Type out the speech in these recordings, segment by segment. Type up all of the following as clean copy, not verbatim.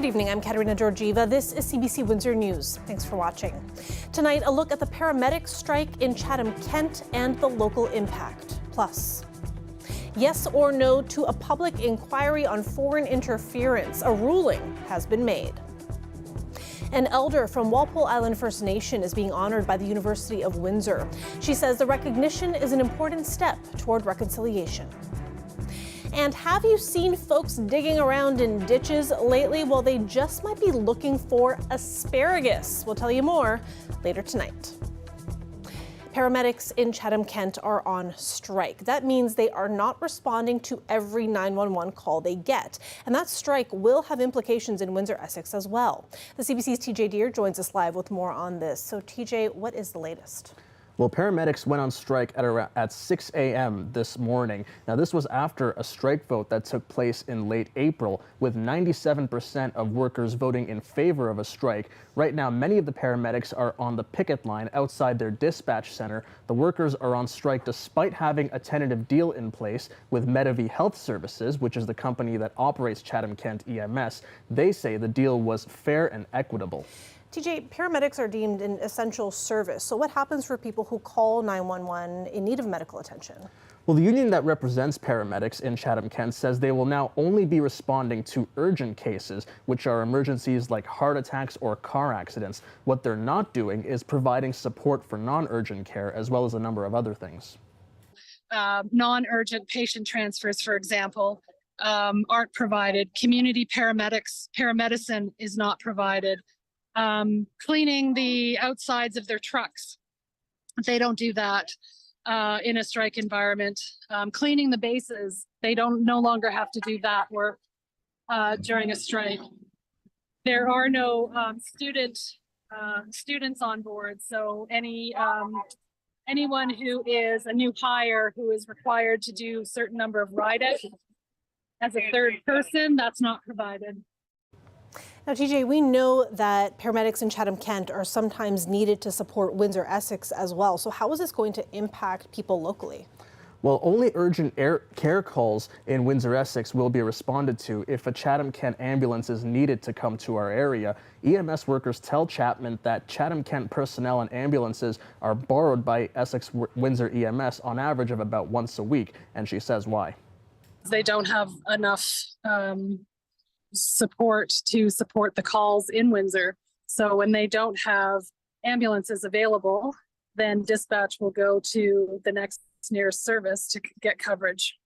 Good evening, I'm Katerina Georgieva. This is CBC Windsor News. Thanks for watching. Tonight, a look at the paramedic strike in Chatham-Kent and the local impact. Plus, yes or no to a public inquiry on foreign interference. A ruling has been made. An elder from Walpole Island First Nation is being honored by the University of Windsor. She says the recognition is an important step toward reconciliation. And have you seen folks digging around in ditches lately? Well, they just might be looking for asparagus. We'll tell you more later tonight. Paramedics in Chatham-Kent are on strike. That means they are not responding to every 911 call they get. And that strike will have implications in Windsor, Essex as well. The CBC's TJ Deer joins us live with more on this. So TJ, what is the latest? Well, paramedics went on strike at 6 a.m. this morning. Now, this was after a strike vote that took place in late April, with 97% of workers voting in favor of a strike. Right now, many of the paramedics are on the picket line outside their dispatch center. The workers are on strike despite having a tentative deal in place with Medavie Health Services, which is the company that operates Chatham-Kent EMS. They say the deal was fair and equitable. TJ, paramedics are deemed an essential service. So what happens for people who call 911 in need of medical attention? Well, the union that represents paramedics in Chatham-Kent says they will now only be responding to urgent cases, which are emergencies like heart attacks or car accidents. What they're not doing is providing support for non-urgent care, as well as a number of other things. Non-urgent patient transfers, for example, aren't provided. Community paramedicine is not provided. Cleaning the outsides of their trucks, they don't do that in a strike environment. Cleaning the bases, they no longer have to do that work during a strike. There are no students on board, so anyone who is a new hire who is required to do a certain number of ride-outs as a third person, that's not provided. Now, TJ, we know that paramedics in Chatham-Kent are sometimes needed to support Windsor, Essex as well. So how is this going to impact people locally? Well, only urgent care calls in Windsor, Essex will be responded to if a Chatham-Kent ambulance is needed to come to our area. EMS workers tell Chapman that Chatham-Kent personnel and ambulances are borrowed by Essex Windsor EMS on average of about once a week, and she says why. They don't have enough support to support the calls in Windsor. So when they don't have ambulances available, then dispatch will go to the next nearest service to get coverage.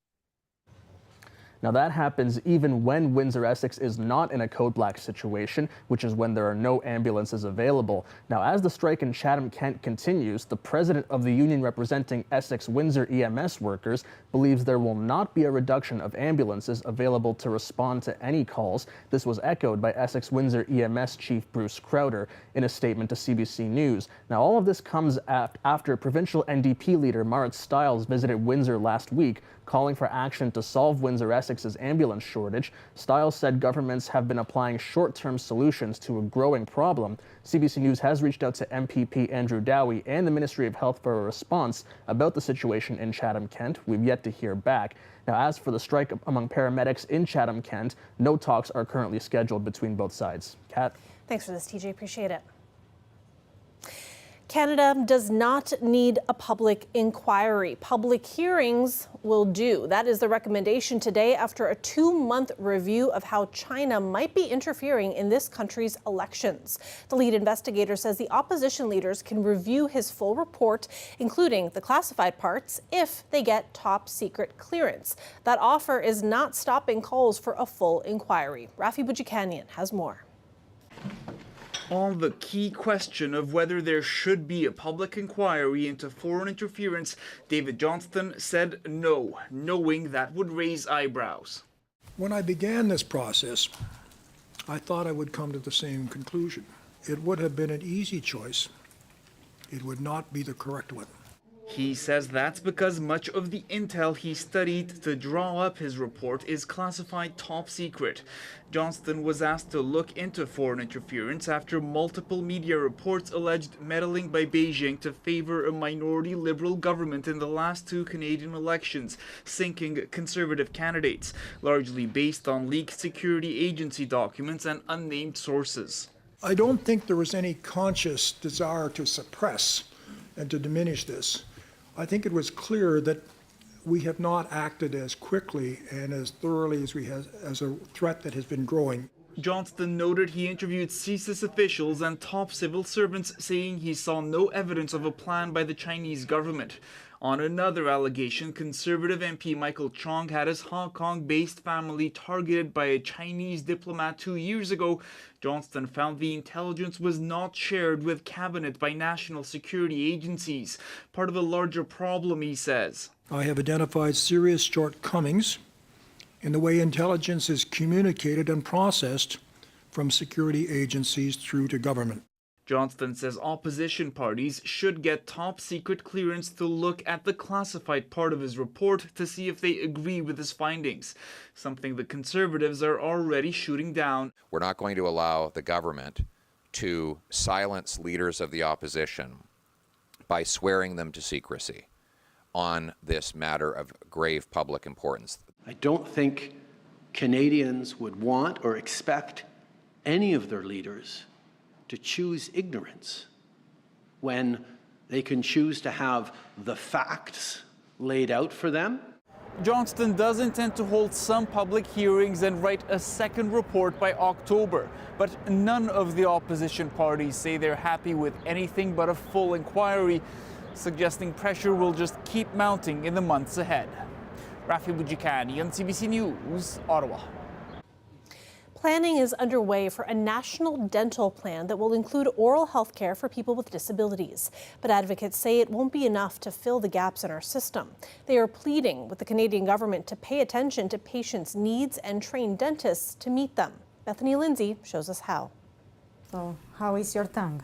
Now that happens even when Windsor, Essex is not in a code black situation, which is when there are no ambulances available. Now, as the strike in Chatham-Kent continues, the president of the union representing Essex Windsor EMS workers believes there will not be a reduction of ambulances available to respond to any calls. This was echoed by Essex Windsor EMS Chief Bruce Crowder in a statement to CBC News. Now, all of this comes after provincial NDP leader Marit Stiles visited Windsor last week, calling for action to solve Windsor Essex's ambulance shortage. Stiles said governments have been applying short-term solutions to a growing problem. CBC News has reached out to MPP Andrew Dowie and the Ministry of Health for a response about the situation in Chatham-Kent. We've yet to hear back. Now, as for the strike among paramedics in Chatham-Kent, no talks are currently scheduled between both sides. Kat? Thanks for this, TJ. Appreciate it. Canada does not need a public inquiry. Public hearings will do. That is the recommendation today after a 2-month review of how China might be interfering in this country's elections. The lead investigator says the opposition leaders can review his full report, including the classified parts, if they get top secret clearance. That offer is not stopping calls for a full inquiry. Rafi Boudjikanian has more. On the key question of whether there should be a public inquiry into foreign interference, David Johnston said no, knowing that would raise eyebrows. When I began this process, I thought I would come to the same conclusion. It would have been an easy choice. It would not be the correct one. He says that's because much of the intel he studied to draw up his report is classified top secret. Johnston was asked to look into foreign interference after multiple media reports alleged meddling by Beijing to favor a minority liberal government in the last two Canadian elections, sinking conservative candidates, largely based on leaked security agency documents and unnamed sources. I don't think there was any conscious desire to suppress and to diminish this. I think it was clear that we have not acted as quickly and as thoroughly as we have as a threat that has been growing. Johnston noted he interviewed CSIS officials and top civil servants, saying he saw no evidence of a plan by the Chinese government. On another allegation, Conservative MP Michael Chong had his Hong Kong-based family targeted by a Chinese diplomat 2 years ago. Johnston found the intelligence was not shared with cabinet by national security agencies, part of a larger problem, he says. I have identified serious shortcomings in the way intelligence is communicated and processed from security agencies through to government. Johnston says opposition parties should get top secret clearance to look at the classified part of his report to see if they agree with his findings, something the Conservatives are already shooting down. We're not going to allow the government to silence leaders of the opposition by swearing them to secrecy on this matter of grave public importance. I don't think Canadians would want or expect any of their leaders to choose ignorance when they can choose to have the facts laid out for them. Johnston does intend to hold some public hearings and write a second report by October, but none of the opposition parties say they're happy with anything but a full inquiry, suggesting pressure will just keep mounting in the months ahead. Rafi Bujikani on CBC News, Ottawa. Planning is underway for a national dental plan that will include oral health care for people with disabilities. But advocates say it won't be enough to fill the gaps in our system. They are pleading with the Canadian government to pay attention to patients' needs and train dentists to meet them. Bethany Lindsay shows us how. So, how is your tongue?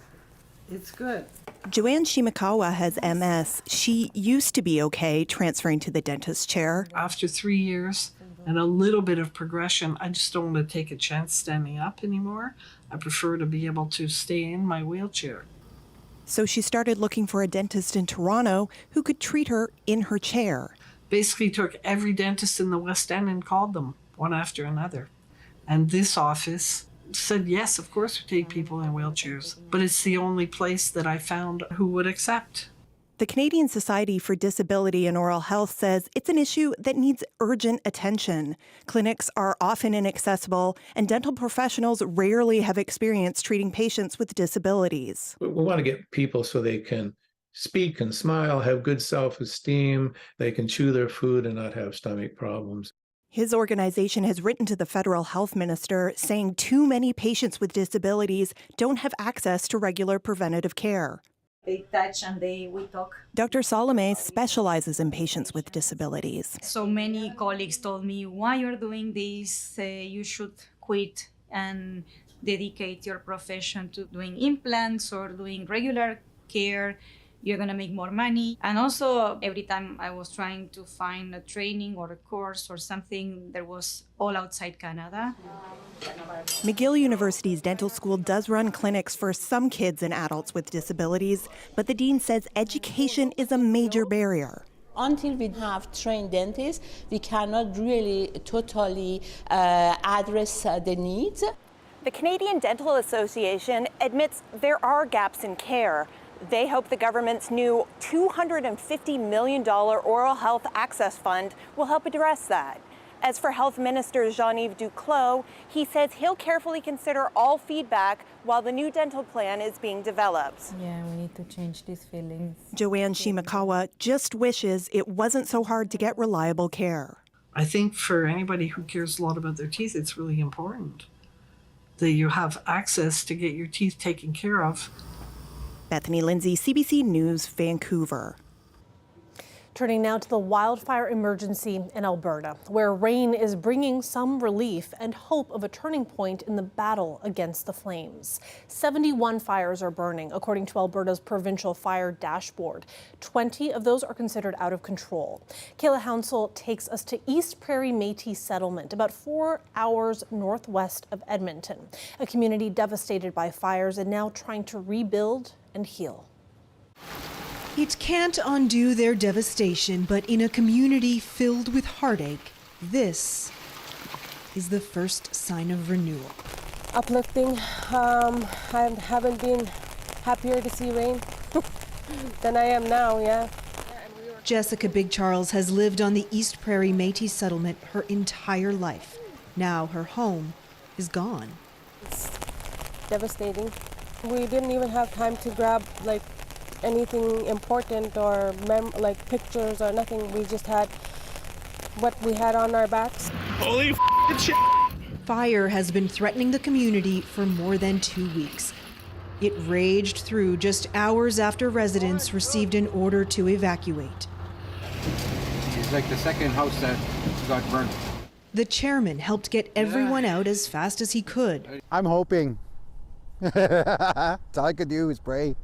It's good. Joanne Shimakawa has MS. She used to be okay transferring to the dentist chair. After 3 years and a little bit of progression, I just don't want to take a chance standing up anymore. I prefer to be able to stay in my wheelchair. So she started looking for a dentist in Toronto who could treat her in her chair. Basically took every dentist in the West End and called them one after another. And this office said, yes, of course we take people in wheelchairs, but it's the only place that I found who would accept. The Canadian Society for Disability and Oral Health says it's an issue that needs urgent attention. Clinics are often inaccessible, and dental professionals rarely have experience treating patients with disabilities. We want to get people so they can speak and smile, have good self-esteem, they can chew their food and not have stomach problems. His organization has written to the federal health minister saying too many patients with disabilities don't have access to regular preventative care. They touch and we talk. Dr. Salome specializes in patients with disabilities. So many colleagues told me, why you're doing this? You should quit and dedicate your profession to doing implants or doing regular care. You're going to make more money. And also, every time I was trying to find a training or a course or something, there was all outside Canada. McGill University's dental school does run clinics for some kids and adults with disabilities, but the dean says education is a major barrier. Until we have trained dentists, we cannot really totally address the needs. The Canadian Dental Association admits there are gaps in care. They hope the government's new $250 million oral health access fund will help address that. As for Health Minister Jean-Yves Duclos, he says he'll carefully consider all feedback while the new dental plan is being developed. Yeah, we need to change these feelings. Joanne Shimakawa just wishes it wasn't so hard to get reliable care. I think for anybody who cares a lot about their teeth, it's really important that you have access to get your teeth taken care of. Bethany Lindsay, CBC News, Vancouver. Turning now to the wildfire emergency in Alberta, where rain is bringing some relief and hope of a turning point in the battle against the flames. 71 fires are burning, according to Alberta's provincial fire dashboard. 20 of those are considered out of control. Kayla Hounsel takes us to East Prairie Métis settlement, about 4 hours northwest of Edmonton, a community devastated by fires and now trying to rebuild and heal. It can't undo their devastation, but in a community filled with heartache, this is the first sign of renewal. Uplifting. I haven't been happier to see rain than I am now, yeah. Jessica Big Charles has lived on the East Prairie Métis settlement her entire life. Now her home is gone. It's devastating. We didn't even have time to grab anything important or pictures or nothing. We just had what we had on our backs. Holy shit! Fire has been threatening the community for more than 2 weeks. It raged through just hours after residents received an order to evacuate. It's like the second house that got burned. The chairman helped get everyone out as fast as he could. I'm hoping. That's all I could do is pray.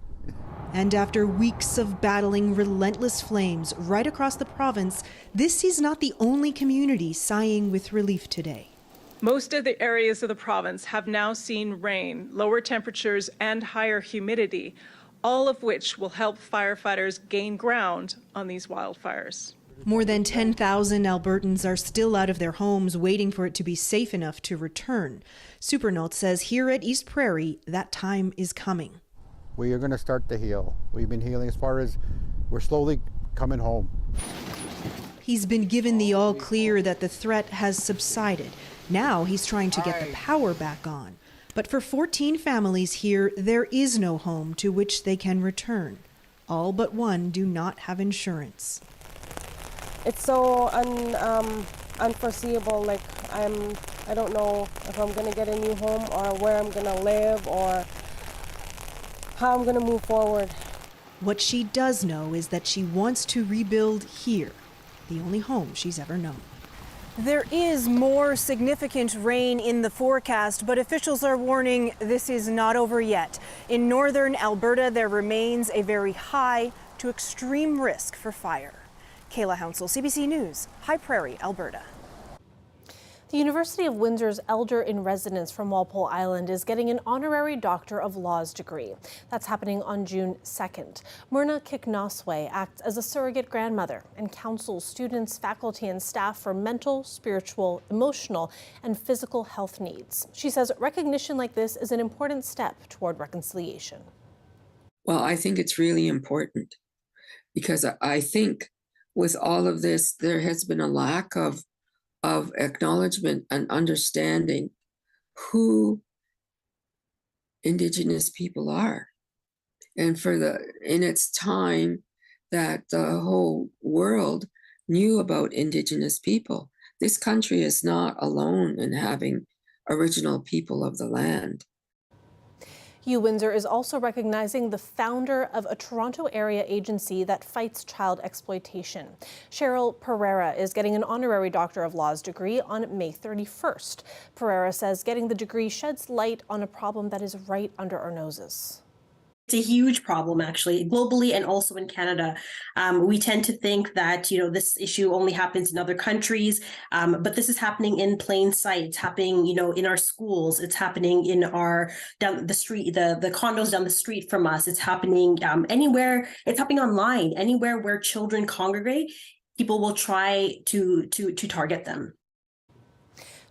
And after weeks of battling relentless flames right across the province, this is not the only community sighing with relief today. Most of the areas of the province have now seen rain, lower temperatures, and higher humidity, all of which will help firefighters gain ground on these wildfires. More than 10,000 Albertans are still out of their homes waiting for it to be safe enough to return. Supernaut says here at East Prairie, that time is coming. We are going to start to heal. We've been healing as far as we're slowly coming home. He's been given the all clear that the threat has subsided. Now he's trying to get the power back on. But for 14 families here, there is no home to which they can return. All but one do not have insurance. It's so unforeseeable. I don't know if I'm going to get a new home or where I'm going to live or how I'm going to move forward. What she does know is that she wants to rebuild here, the only home she's ever known. There is more significant rain in the forecast, but officials are warning this is not over yet. In northern Alberta, there remains a very high to extreme risk for fire. Kayla Hounsel, CBC News, High Prairie, Alberta. The University of Windsor's elder in residence from Walpole Island is getting an honorary Doctor of Laws degree. That's happening on June 2nd. Myrna Kiknoswe acts as a surrogate grandmother and counsels students, faculty, and staff for mental, spiritual, emotional, and physical health needs. She says recognition like this is an important step toward reconciliation. Well, I think it's really important because I think with all of this, there has been a lack of acknowledgement and understanding who Indigenous people are. And in its time that the whole world knew about Indigenous people, this country is not alone in having original people of the land. Windsor is also recognizing the founder of a Toronto area agency that fights child exploitation. Cheryl Pereira is getting an honorary Doctor of Laws degree on May 31st. Pereira says getting the degree sheds light on a problem that is right under our noses. It's a huge problem, actually, globally and also in Canada. We tend to think that, this issue only happens in other countries, but this is happening in plain sight. It's happening, in our schools. It's happening in our down the street, the condos down the street from us. It's happening anywhere. It's happening online. Anywhere where children congregate, people will try to target them.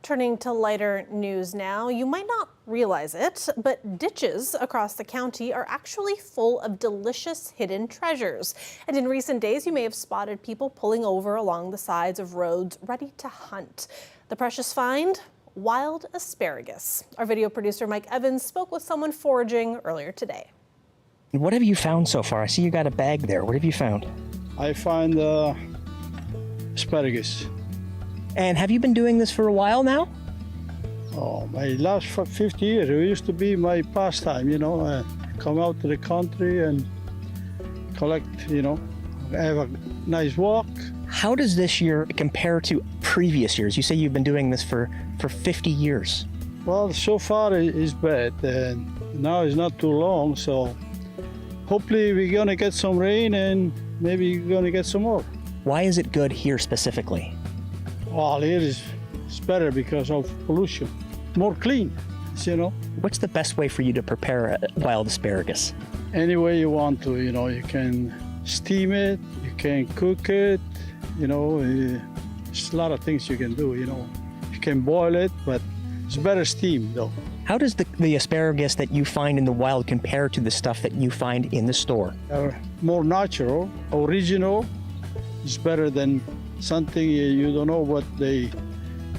Turning to lighter news now, you might not realize it, but ditches across the county are actually full of delicious hidden treasures. And in recent days, you may have spotted people pulling over along the sides of roads ready to hunt. The precious find? Wild asparagus. Our video producer Mike Evans spoke with someone foraging earlier today. What have you found so far? I see you got a bag there. What have you found? I found asparagus. And have you been doing this for a while now? Oh, my last 50 years. It used to be my pastime, come out to the country and collect, have a nice walk. How does this year compare to previous years? You say you've been doing this for 50 years. Well, so far it's bad, and now it's not too long, so hopefully we're gonna get some rain and maybe we're gonna get some more. Why is it good here specifically? Well, here it's better because of pollution, more clean, you know. What's the best way for you to prepare wild asparagus? Any way you want to, you know, you can steam it, you can cook it, you know, there's a lot of things you can do, you know. You can boil it, but it's better steam though. How does the asparagus that you find in the wild compare to the stuff that you find in the store? More natural, original. It's better than something you don't know what they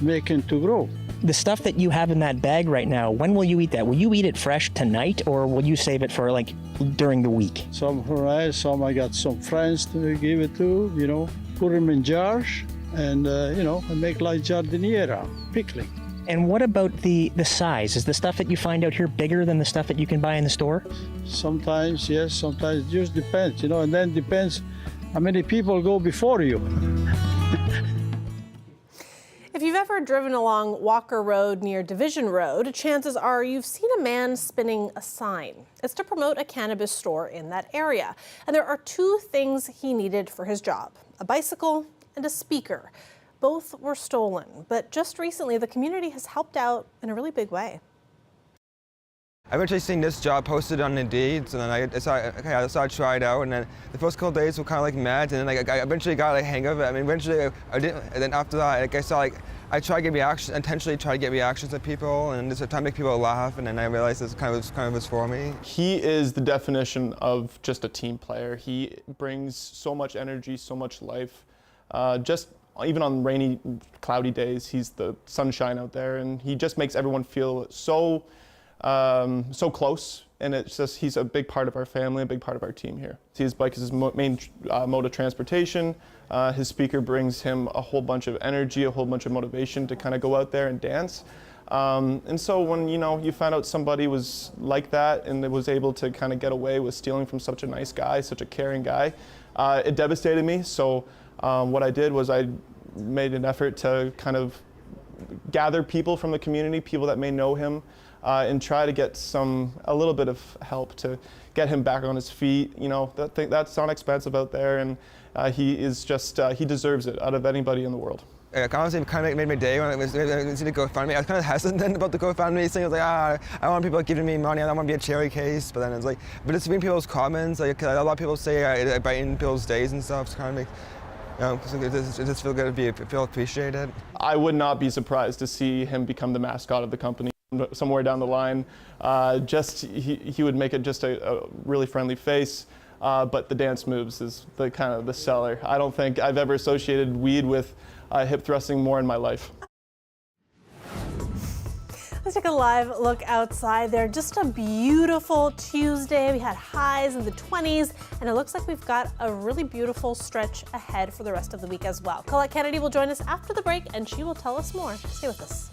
making to grow. The stuff that you have in that bag right now, when will you eat that? Will you eat it fresh tonight, or will you save it for like during the week? Some for us, some I got some friends to give it to, you know, put them in jars and, you know, make like jardiniera, pickling. And what about the size? Is the stuff that you find out here bigger than the stuff that you can buy in the store? Sometimes, yes, sometimes it just depends, you know, and then depends how many people go before you. If you've ever driven along Walker Road near Division Road, chances are you've seen a man spinning a sign. It's to promote a cannabis store in that area. And there are two things he needed for his job: a bicycle and a speaker. Both were stolen, but just recently the community has helped out in a really big way. I eventually seen this job posted on Indeed, so then I decided to try it out. And then the first couple of days were kind of like mad, and then I eventually got a hang of it. I mean, eventually I didn't, and then after that, like I saw, like I tried to get reactions, intentionally try to get reactions at people, and just try to make people laugh. And then I realized this kind of was for me. He is the definition of just a team player. He brings so much energy, so much life. Just even on rainy, cloudy days, he's the sunshine out there, and he just makes everyone feel so close, and it's just, he's a big part of our family, a big part of our team here. His bike is his main mode of transportation. His speaker brings him a whole bunch of energy, a whole bunch of motivation to kind of go out there and dance. And so when, you know, you find out somebody was like that and was able to kind of get away with stealing from such a nice guy, such a caring guy, it devastated me. So what I did was I made an effort to kind of gather people from the community, people that may know him, and try to get a little bit of help to get him back on his feet. You know, that's not expensive out there, and he is just, he deserves it out of anybody in the world. Honestly, it kind of made my day when I was seeing the GoFundMe. I was kind of hesitant about the GoFundMe thing. I was like, I don't want people giving me money. I don't want to be a charity case. But then it's like, but it's been people's comments. Like, a lot of people say I brighten people's days and stuff. It's kind of make, you know, it just feel good to feel appreciated. I would not be surprised to see him become the mascot of the company somewhere down the line. He would make it just a really friendly face, but the dance moves is the kind of the seller. I don't think I've ever associated weed with hip thrusting more in my life. Let's take a live look outside there. Just a beautiful Tuesday. We had highs in the 20s, and it looks like we've got a really beautiful stretch ahead for the rest of the week as well. Colette Kennedy will join us after the break, and she will tell us more. Stay with us.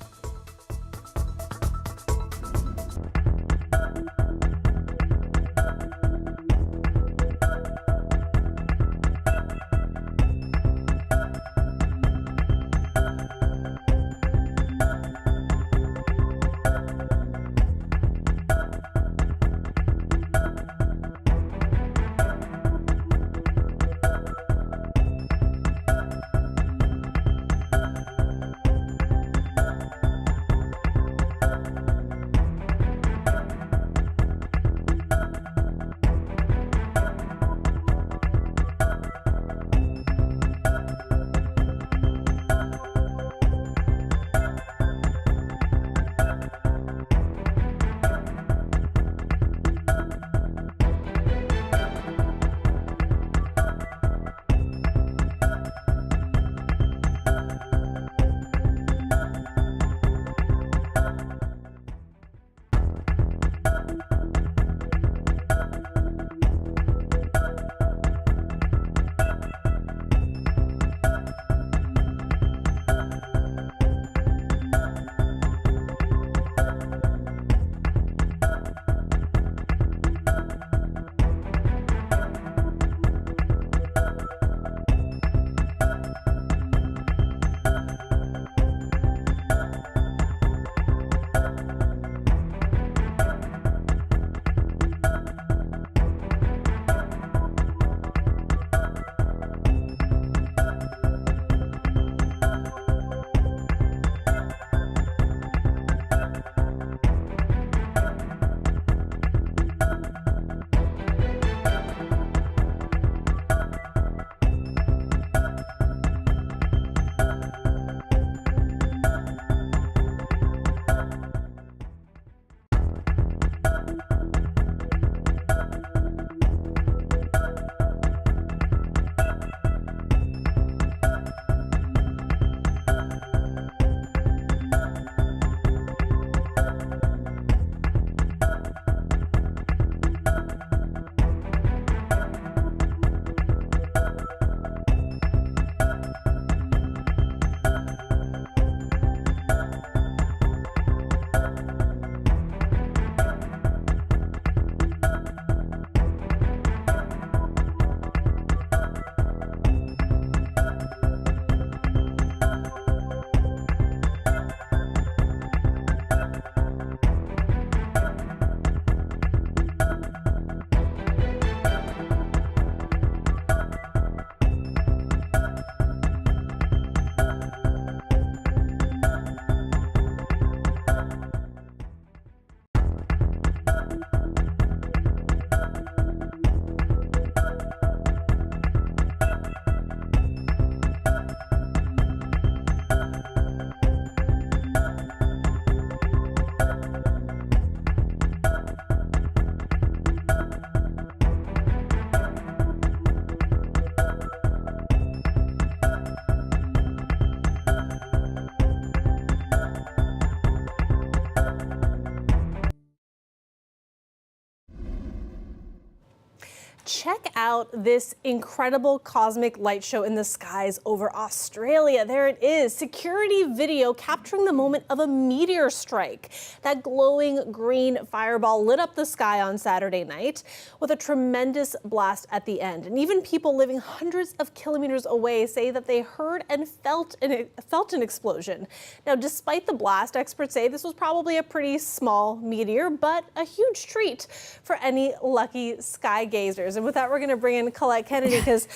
out this incredible cosmic light show in the skies over Australia. There it is, security video capturing the moment of a meteor strike. That glowing green fireball lit up the sky on Saturday night with a tremendous blast at the end. And even people living hundreds of kilometers away say that they heard and felt an explosion. Now, despite the blast, experts say this was probably a pretty small meteor, but a huge treat for any lucky sky gazers. And with that, we're going to bring in Colette Kennedy, because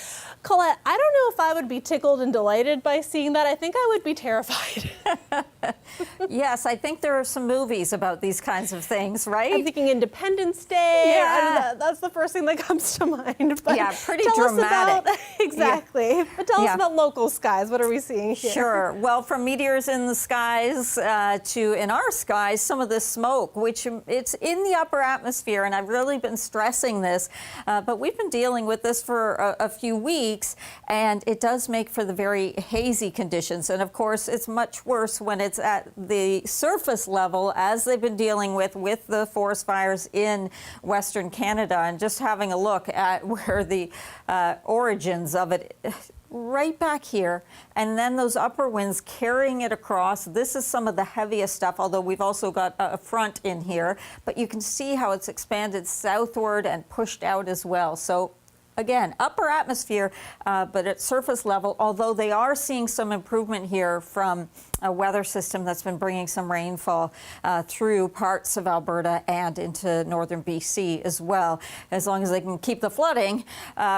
Colette, I don't know if I would be tickled and delighted by seeing that. I think I would be terrified. Yes, I think there are some movies about these kinds of things, right? I'm thinking Independence Day. Yeah. That's the first thing that comes to mind. But yeah, pretty tell dramatic. Us about, exactly. Yeah. But tell us about local skies. What are we seeing here? Sure. Well, from meteors in the skies to in our skies, some of this smoke, which it's in the upper atmosphere, and I've really been stressing this, but we've been dealing with this for a few weeks, and it does make for the very hazy conditions. And of course, it's much worse when it's at the surface level, as they've been dealing with the forest fires in Western Canada. And just having a look at where the origins of it, right back here, and then those upper winds carrying it across. This is some of the heaviest stuff, although we've also got a front in here, but you can see how it's expanded southward and pushed out as well. So again, upper atmosphere, but at surface level, although they are seeing some improvement here from a weather system that's been bringing some rainfall through parts of Alberta and into northern BC as well. As long as they can keep the flooding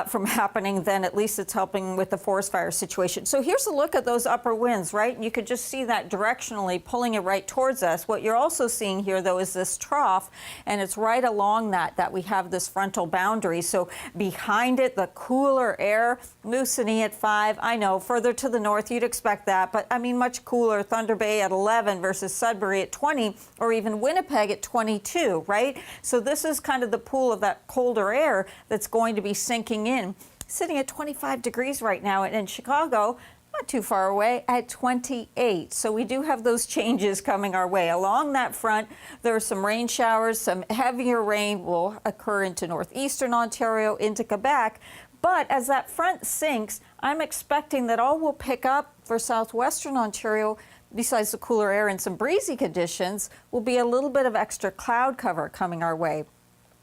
from happening, then at least it's helping with the forest fire situation. So here's a look at those upper winds, right? And you could just see that directionally pulling it right towards us. What you're also seeing here, though, is this trough, and it's right along that we have this frontal boundary. So behind it, the cooler air, Moosonee at 5. I know, further to the north, you'd expect that, but I mean much cooler. Thunder Bay at 11 versus Sudbury at 20, or even Winnipeg at 22, right? So this is kind of the pool of that colder air that's going to be sinking in. Sitting at 25 degrees right now in Chicago, not too far away, at 28. So we do have those changes coming our way. Along that front, there are some rain showers, some heavier rain will occur into northeastern Ontario, into Quebec. But as that front sinks, I'm expecting that all will pick up for southwestern Ontario, besides the cooler air and some breezy conditions, will be a little bit of extra cloud cover coming our way.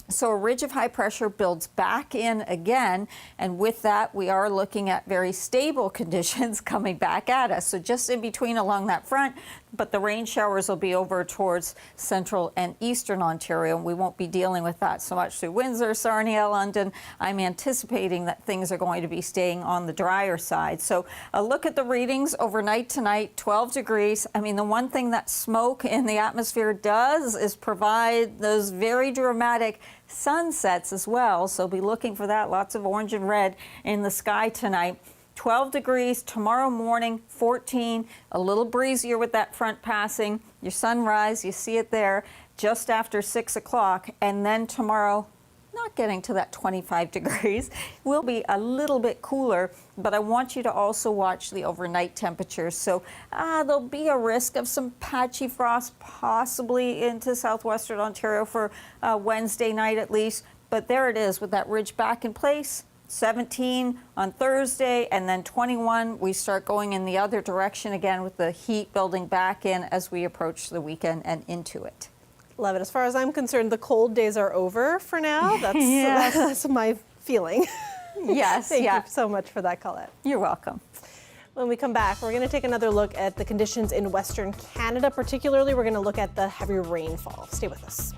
So a ridge of high pressure builds back in again, and with that, we are looking at very stable conditions coming back at us. So just in between along that front, but the rain showers will be over towards central and eastern Ontario, and we won't be dealing with that so much through Windsor, Sarnia, London. I'm anticipating that things are going to be staying on the drier side. So a look at the readings overnight tonight, 12 degrees. I mean, the one thing that smoke in the atmosphere does is provide those very dramatic sunsets as well. So be looking for that. Lots of orange and red in the sky tonight. 12 degrees tomorrow morning, 14, a little breezier with that front passing. Your sunrise, you see it there just after 6 o'clock. And then tomorrow, not getting to that 25 degrees, will be a little bit cooler. But I want you to also watch the overnight temperatures. So there'll be a risk of some patchy frost possibly into southwestern Ontario for Wednesday night at least. But there it is with that ridge back in place. 17 on Thursday, and then 21, we start going in the other direction again with the heat building back in as we approach the weekend and into it. Love it. As far as I'm concerned, the cold days are over for now. That's, Yes. That's my feeling. Yes. Thank you so much for that, Colette. You're welcome. When we come back, we're going to take another look at the conditions in Western Canada. Particularly, we're going to look at the heavy rainfall. Stay with us.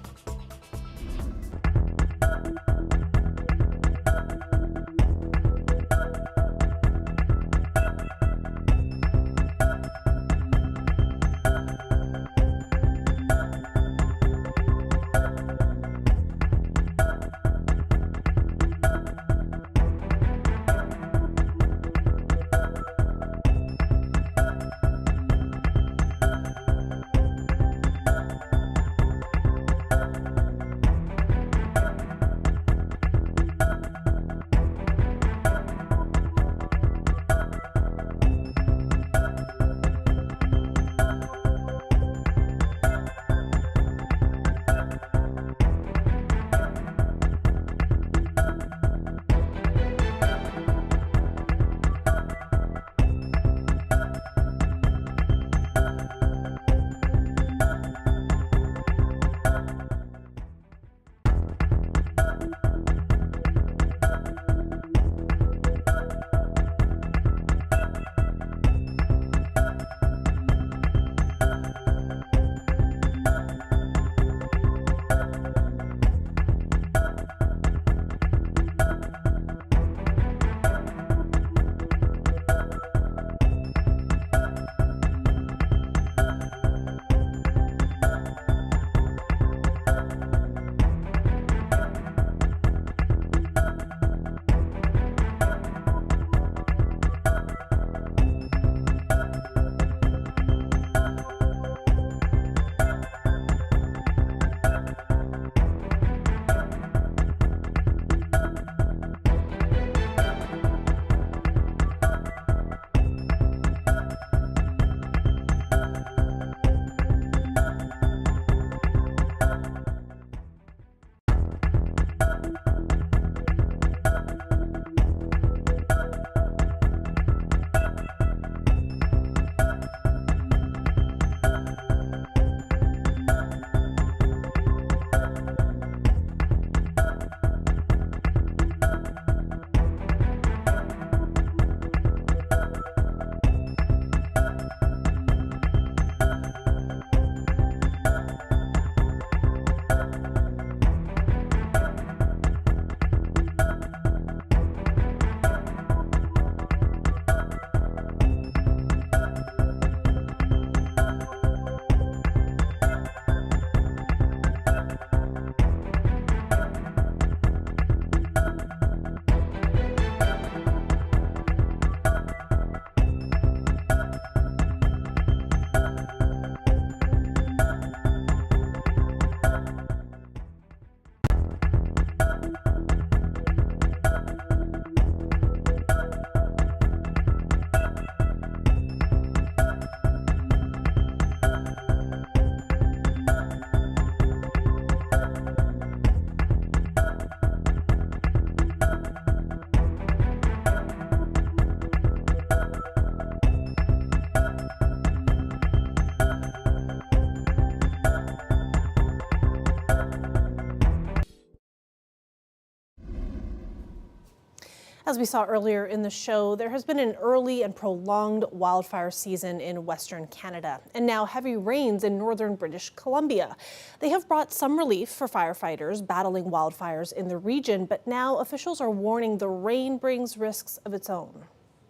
As we saw earlier in the show, there has been an early and prolonged wildfire season in Western Canada, and now heavy rains in northern British Columbia. They have brought some relief for firefighters battling wildfires in the region, but now officials are warning the rain brings risks of its own.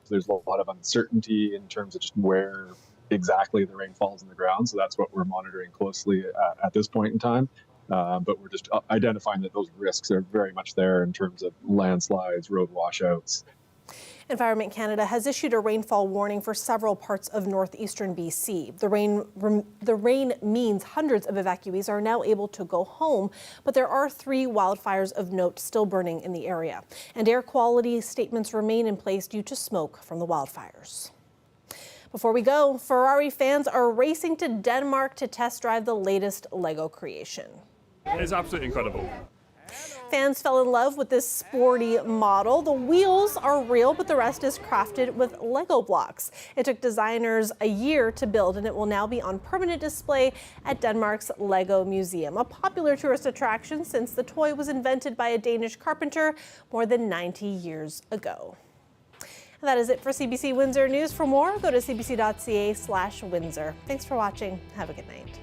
There's a lot of uncertainty in terms of just where exactly the rain falls in the ground, so that's what we're monitoring closely at this point in time. But we're just identifying that those risks are very much there in terms of landslides, road washouts. Environment Canada has issued a rainfall warning for several parts of northeastern BC. The rain means hundreds of evacuees are now able to go home, but there are 3 wildfires of note still burning in the area. And air quality statements remain in place due to smoke from the wildfires. Before we go, Ferrari fans are racing to Denmark to test drive the latest Lego creation. It's absolutely incredible. Fans fell in love with this sporty model. The wheels are real, but the rest is crafted with Lego blocks. It took designers a year to build, and it will now be on permanent display at Denmark's Lego Museum, a popular tourist attraction since the toy was invented by a Danish carpenter more than 90 years ago. And that is it for CBC Windsor News. For more, go to cbc.ca/Windsor. Thanks for watching. Have a good night.